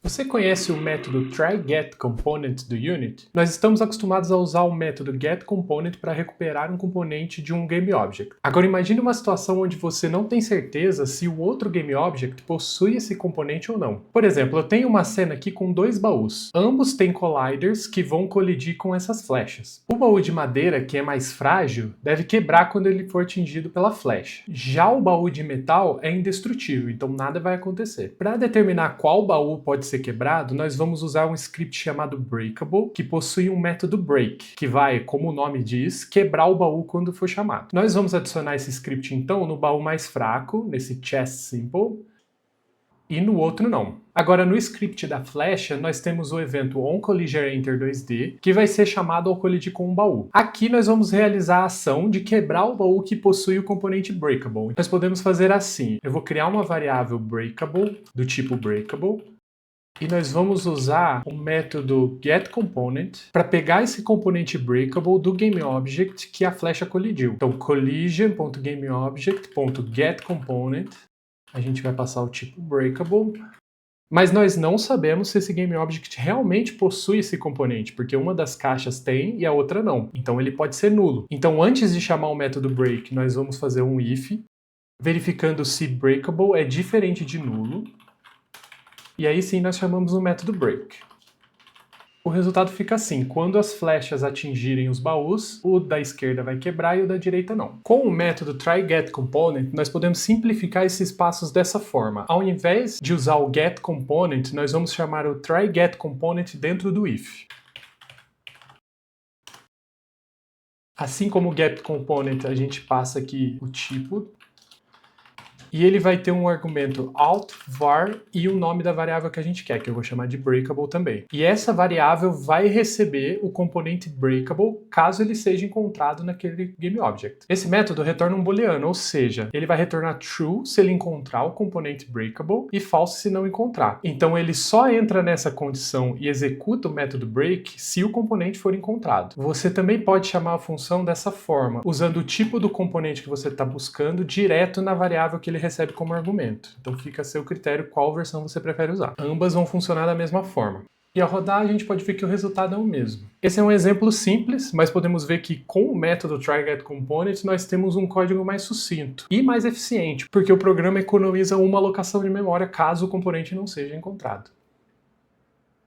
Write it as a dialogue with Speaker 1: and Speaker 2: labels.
Speaker 1: Você conhece o método try_get_component do Unity? Nós estamos acostumados a usar o método getComponent para recuperar um componente de um GameObject. Agora imagine uma situação onde você não tem certeza se o outro GameObject possui esse componente ou não. Por exemplo, eu tenho uma cena aqui com dois baús. Ambos têm colliders que vão colidir com essas flechas. O baú de madeira, que é mais frágil, deve quebrar quando ele for atingido pela flecha. Já o baú de metal é indestrutível, então nada vai acontecer. Para determinar qual baú pode ser quebrado, nós vamos usar um script chamado breakable, que possui um método break, que vai, como o nome diz, quebrar o baú quando for chamado. Nós vamos adicionar esse script então no baú mais fraco, nesse chest simple, e no outro não. Agora no script da flecha nós temos o evento onCollisionEnter2D, que vai ser chamado ao colidir com um baú. Aqui nós vamos realizar a ação de quebrar o baú que possui o componente breakable. Nós podemos fazer assim: eu vou criar uma variável breakable do tipo breakable, e nós vamos usar o método getComponent para pegar esse componente breakable do GameObject que a flecha colidiu. Então collision.GameObject.getComponent, a gente vai passar o tipo breakable, mas nós não sabemos se esse GameObject realmente possui esse componente, porque uma das caixas tem e a outra não. Então ele pode ser nulo. Então antes de chamar o método break, nós vamos fazer um if, verificando se breakable é diferente de nulo. E aí sim nós chamamos o método break. O resultado fica assim: quando as flechas atingirem os baús, o da esquerda vai quebrar e o da direita não. Com o método try_get_component, nós podemos simplificar esses passos dessa forma. Ao invés de usar o getComponent, nós vamos chamar o try_get_component dentro do if. Assim como o getComponent, a gente passa aqui o tipo, e ele vai ter um argumento alt var e o nome da variável que a gente quer, que eu vou chamar de breakable também. E essa variável vai receber o componente breakable caso ele seja encontrado naquele GameObject. Esse método retorna um booleano, ou seja, ele vai retornar true se ele encontrar o componente breakable e false se não encontrar. Então ele só entra nessa condição e executa o método break se o componente for encontrado. Você também pode chamar a função dessa forma, usando o tipo do componente que você está buscando direto na variável que ele recebe como argumento. Então fica a seu critério qual versão você prefere usar. Ambas vão funcionar da mesma forma. E ao rodar a gente pode ver que o resultado é o mesmo. Esse é um exemplo simples, mas podemos ver que com o método try_get_component nós temos um código mais sucinto e mais eficiente, porque o programa economiza uma alocação de memória caso o componente não seja encontrado.